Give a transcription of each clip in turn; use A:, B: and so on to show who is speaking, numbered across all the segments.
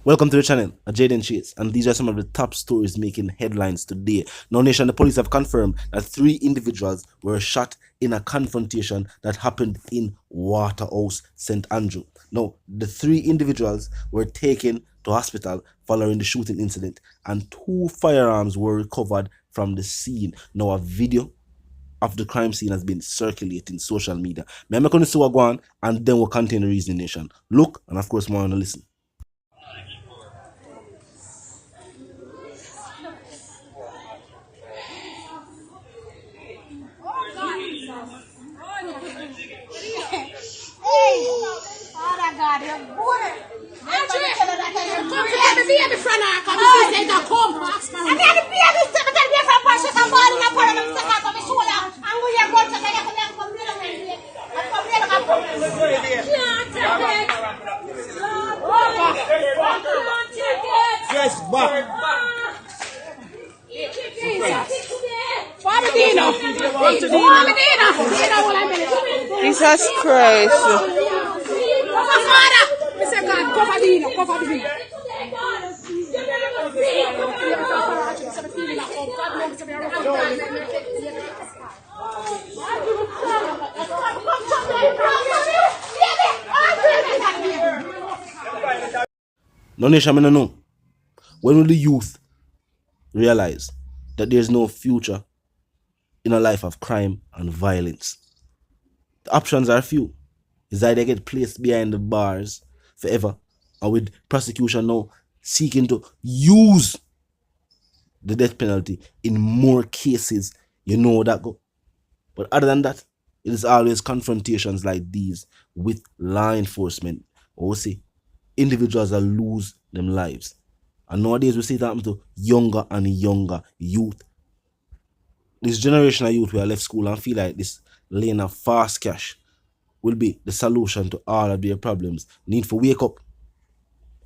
A: Welcome to the channel, lled, and these are some of the top stories making headlines today. Now, nation, the police have confirmed that 3 individuals were shot in a confrontation that happened in Waterhouse, St. Andrew. Now, the 3 individuals were taken to hospital following the shooting incident, and 2 firearms were recovered from the scene. Now, a video of the crime scene has been circulating social media. I'm going to see what go on, and then we'll continue the reasoning, nation. Look, and of course, more on the listen.
B: Jesus Christ.
A: No nation, I don't know. When will the youth realize that there's no future in a life of crime and violence? The options are few. It's either they get placed behind the bars forever, or with prosecution now seeking to use the death penalty in more cases. You know that go. But other than that, it is always confrontations like these with law enforcement, or say individuals that lose them lives. And nowadays we see it happen to younger and younger youth. This generation of youth who are left school and feel like this lane of fast cash will be the solution to all of their problems. Need to wake up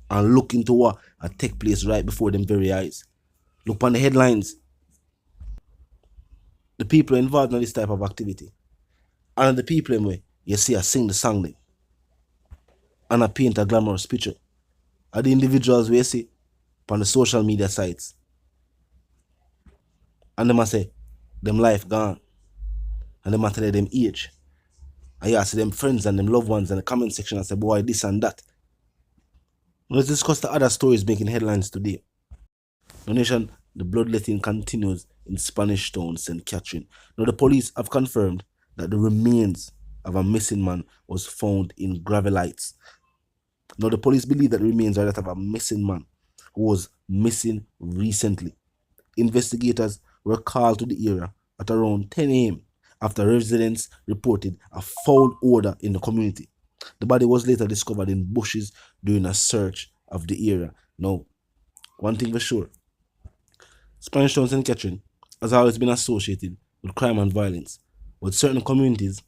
A: and look into what take place right before them very eyes. Look on the headlines. The people involved in this type of activity, and the people in way you see I sing the song them, and I paint a glamorous picture, are the individuals we see on the social media sites, and them say them life gone, and them tell them age, and you see them friends and them loved ones in the comment section and say boy this and that. Let's discuss the other stories making headlines today. The nation, the bloodletting continues in Spanish Town, St. Catherine. Now the police have confirmed that the remains of a missing man was found in Gravelites. Now the police believe that the remains are that of a missing man who was missing recently. Investigators were called to the area at around 10 a.m. after residents reported a foul odor in the community. The body was later discovered in bushes during a search of the area. Now, one thing for sure, Spanish Town St. Catherine has always been associated with crime and violence, with certain communities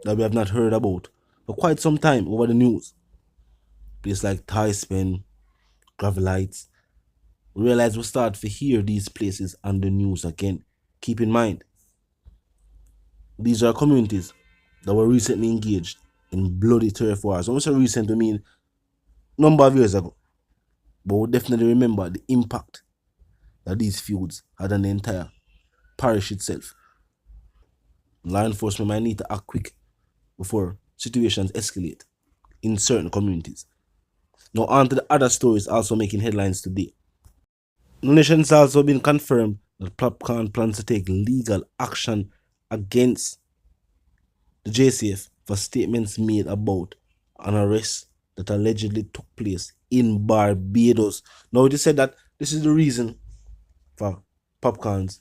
A: that we have not heard about for quite some time over the news. Places like Thyspen, Gravelites. We realize we start to hear these places on the news again. Keep in mind, these are communities that were recently engaged in bloody turf wars. When we say recent, we mean number of years ago. But we definitely remember the impact that these feuds had on the entire parish itself. Law enforcement might need to act quick before situations escalate in certain communities. Now on to the other stories also making headlines today. The nation has also been confirmed that Popcaan plans to take legal action against the JCF for statements made about an arrest that allegedly took place in Barbados. Now it is said that this is the reason for Popcaan's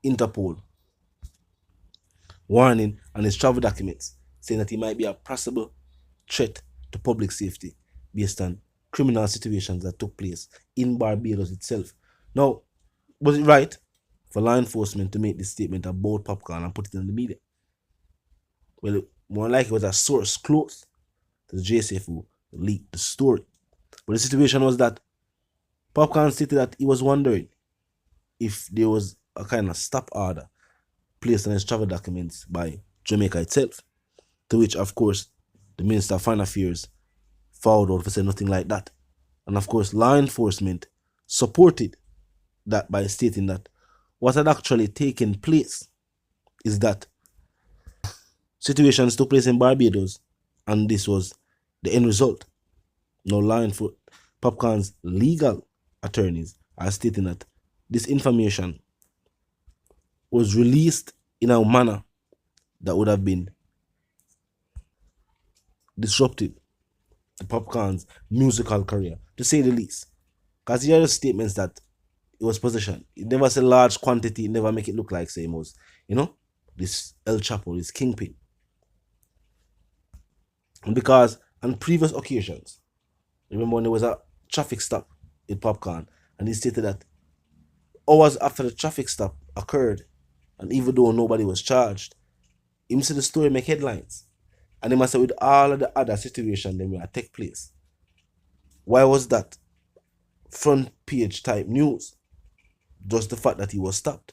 A: Interpol warning on his travel documents, saying that he might be a possible threat to public safety based on criminal situations that took place in Barbados itself. Now, was it right for law enforcement to make this statement about Popcaan and put it in the media? Well, more like it was a source close to the JCF who leaked the story. But the situation was that Popcaan stated that he was wondering if there was a kind of stop order placed on his travel documents by Jamaica itself, to which, of course, the Minister of Foreign Affairs fouled out for saying nothing like that. And of course, law enforcement supported that by stating that what had actually taken place is that situations took place in Barbados, and this was the end result. Now, law enforcement, Popcaan's legal attorneys are stating that this information was released in a manner that would have been disrupted to Popcaan's musical career, to say the least. Because he had statements that it was possession. It never said large quantity, it never make it look like same was, this El Chapo, this kingpin. And because on previous occasions, remember when there was a traffic stop in Popcaan, and he stated that hours after the traffic stop occurred, and even though nobody was charged, him said the story make headlines. And he must say with all of the other situations that will take place. Why was that front page type news? Just the fact that he was stopped.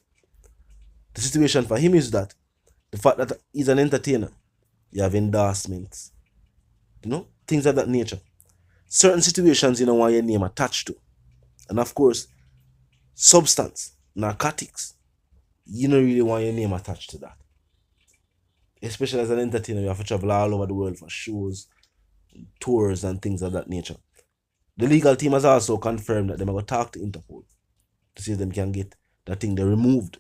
A: The situation for him is that the fact that he's an entertainer, you have endorsements, things of that nature. Certain situations you don't want your name attached to. And of course, substance, narcotics, you don't really want your name attached to that. Especially as an entertainer, you have to travel all over the world for shows, tours, and things of that nature. The legal team has also confirmed that they're going to talk to Interpol to see if they can get that thing they removed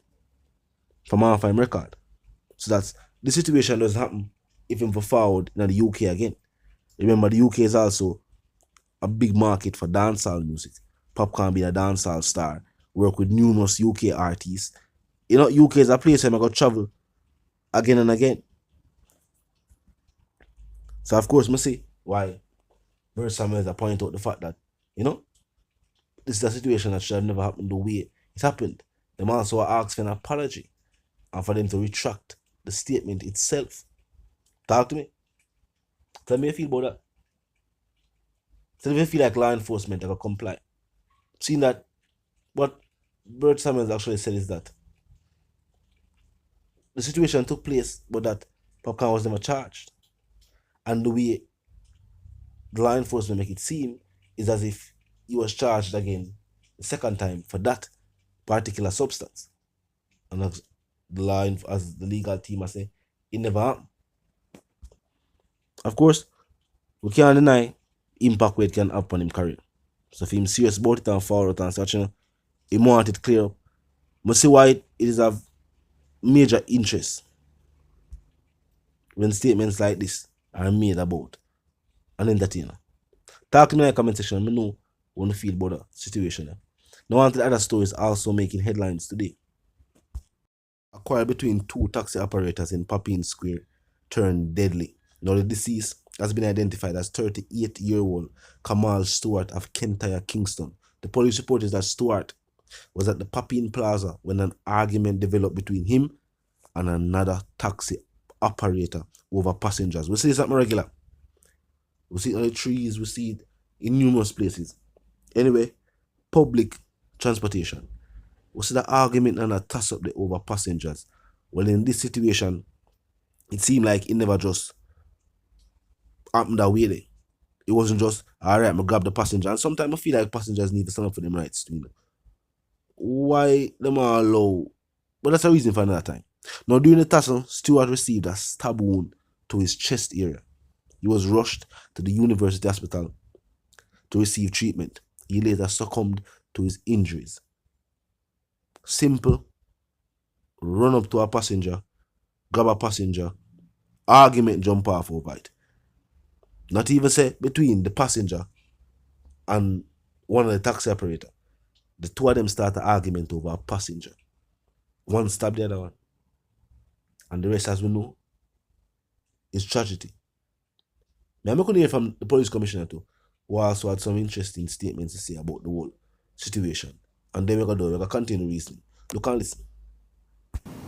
A: from our fine record. So that the situation doesn't happen even for forward in the UK again. Remember, the UK is also a big market for dancehall music. Popcaan being a dancehall star, work with numerous UK artists. UK is a place where I'm going to travel again and again. So of course, I see why Bird Samuels point out the fact that, this is a situation that should have never happened the way it happened. Them also asked for an apology and for them to retract the statement itself. Talk to me. Tell me how you feel about that. Tell me if you feel like law enforcement are going to comply. Seeing that what Bird Samuels actually said is that the situation took place, but that Popcaan was never charged. And the way the law enforcement make it seem is as if he was charged again the second time for that particular substance. And as the legal team I say, it never happened. Of course, we can't deny impact where it can have on him career. So if he's serious about it and forward and such, he want it clear up. But see why it is of major interest when statements like this are made about an entertainer. Talk to me in the comment section. Let me know what you feel about the situation. Now on to the other stories also making headlines today. A quarrel between two taxi operators in Popcaan Square turned deadly. Now the deceased has been identified as 38-year-old Kamal Stewart of Kentire, Kingston. The police report is that Stewart was at the Popcaan Plaza when an argument developed between him and another taxi operator over passengers. We see something regular. We see it on the trees, we see it in numerous places. Anyway, public transportation. We see the argument and a toss up over passengers. Well, in this situation, it seemed like it never just happened that way there. It wasn't just, alright, I'm gonna grab the passenger. And sometimes I feel like passengers need to stand up for them rights too. Why them all low? But that's a reason for another time. Now, during the tussle, Stewart received a stab wound to his chest area. He was rushed to the university hospital to receive treatment. He later succumbed to his injuries. Simple. Run up to a passenger, grab a passenger, argument jump off over it. Not even say between the passenger and one of the taxi operator. The two of them start an argument over a passenger. One stabbed the other one. And the rest, as we know, is tragedy. Now, I'm going to hear from the police commissioner too, who also had some interesting statements to say about the whole situation. And then we're going to continue reasoning. Look and listen.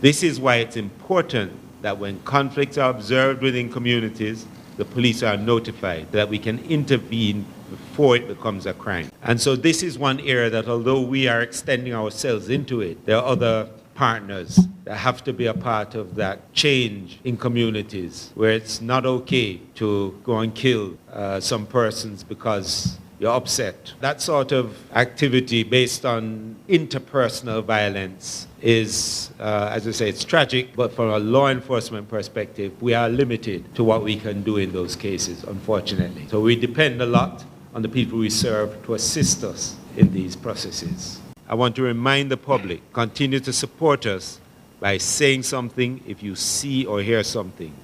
C: This is why it's important that when conflicts are observed within communities, the police are notified, that we can intervene before it becomes a crime. And so this is one area that although we are extending ourselves into it, there are other partners that have to be a part of that change in communities where it's not okay to go and kill some persons because you're upset. That sort of activity based on interpersonal violence is, as I say, it's tragic, but from a law enforcement perspective, we are limited to what we can do in those cases, unfortunately. So we depend a lot on the people we serve to assist us in these processes. I want to remind the public, continue to support us by saying something if you see or hear something.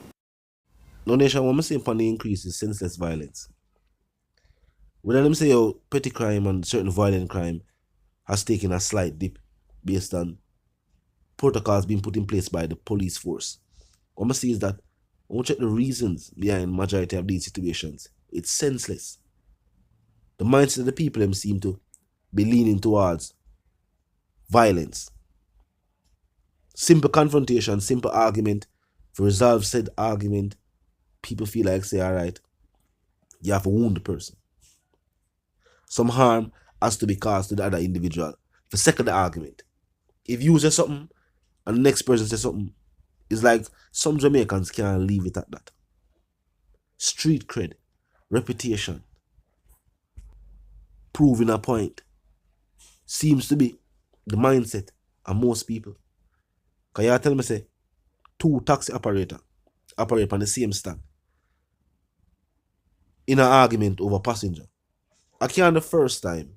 A: No nation, what I'm saying upon the increase is senseless violence. When them say petty crime and certain violent crime has taken a slight dip based on protocols being put in place by the police force, what I'm saying is that I want to check the reasons behind majority of these situations. It's senseless. The mindset of the people them seem to be leaning towards violence. Simple confrontation, simple argument, to resolve said argument, people feel like say, alright, you have to wound the person. Some harm has to be caused to the other individual for the sake of the argument. If you say something and the next person says something, it's like some Jamaicans can't leave it at that. Street cred, reputation, proving a point seems to be the mindset of most people. Because you tell me say, two taxi operate on the same stand in an argument over passenger. I can't the first time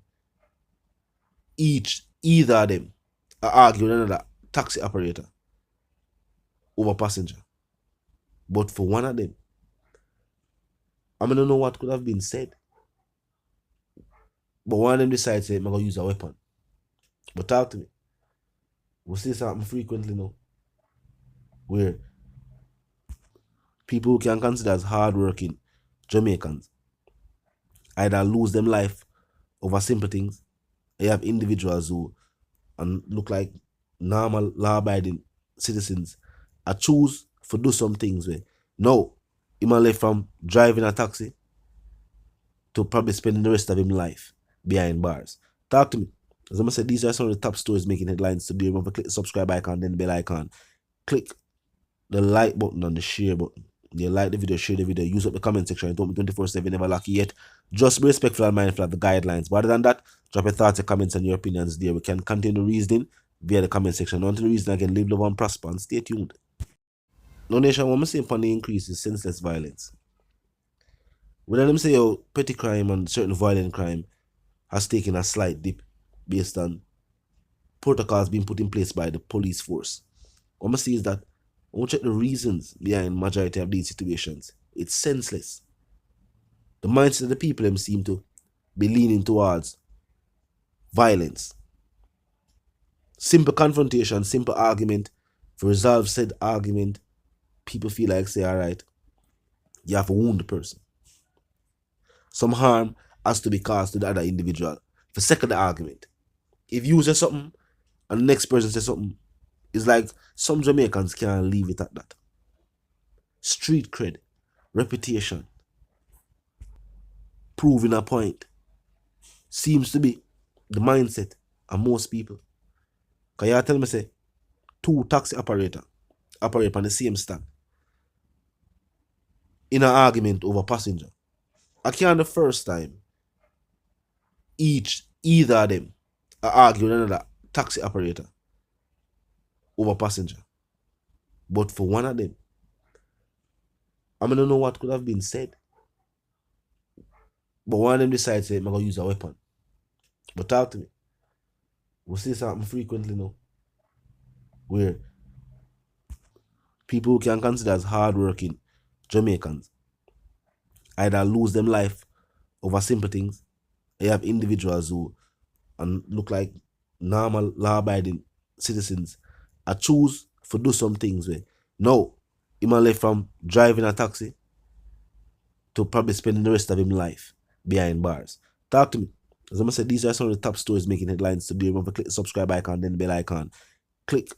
A: either of them are arguing with another taxi operator over passenger. But for one of them, I don't know what could have been said. But one of them decides to say, I'm going to use a weapon. But talk to me. We see something frequently now where people who can consider as hardworking Jamaicans either lose them life over simple things. You have individuals who look like normal law-abiding citizens I choose to do some things where no, he might left from driving a taxi to probably spending the rest of his life behind bars. Talk to me. As I said, these are some of the top stories making headlines. To be able to click the subscribe icon, then the bell icon. Click the like button and the share button. You like the video, share the video, use up the comment section. Don't be 24/7, never lucky yet. Just be respectful and mindful of the guidelines. But other than that, drop your thoughts, your comments, and your opinions there. We can continue reasoning via the comment section. Until the reason again, live, love, and prosper, and stay tuned. No nation, what I'm saying upon the increase is senseless violence. When them say petty crime and certain violent crime has taken a slight dip based on protocols being put in place by the police force, what I'm saying is that I want to check the reasons behind majority of these situations. It's senseless. The mindset of the people them seem to be leaning towards violence. Simple confrontation, simple argument, to resolve said argument, people feel like say, alright, you have to wound the person. Some harm has to be caused to the other individual for the sake of the argument. If you say something and the next person says something, it's like some Jamaicans can't leave it at that. Street cred, reputation, proving a point seems to be the mindset of most people. Because you tell me say, two taxi operate on the same stand in an argument over passenger. I can't the first time either of them are arguing with another taxi operator over passenger. But for one of them, I don't know what could have been said. But one of them decides to say, I'm going to use a weapon. But talk to me. We see something frequently now where people who can consider as hardworking Jamaicans either lose them life over simple things. You have individuals who look like normal law-abiding citizens I choose to do some things where no, he might left from driving a taxi to probably spending the rest of his life behind bars. Talk to me. As I said, these are some of the top stories making headlines. To be able to click the subscribe icon, then the bell icon. Click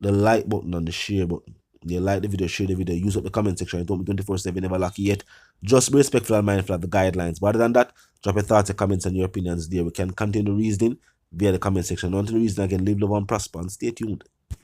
A: the like button and the share button. You like the video, share the video, use up the comment section. Don't be 24/7, never lucky yet. Just be respectful and mindful of the guidelines. But other than that, drop your thoughts, your comments, and your opinions there. We can continue reasoning via the comment section. Until the reason again, live, love, and prosper, and stay tuned.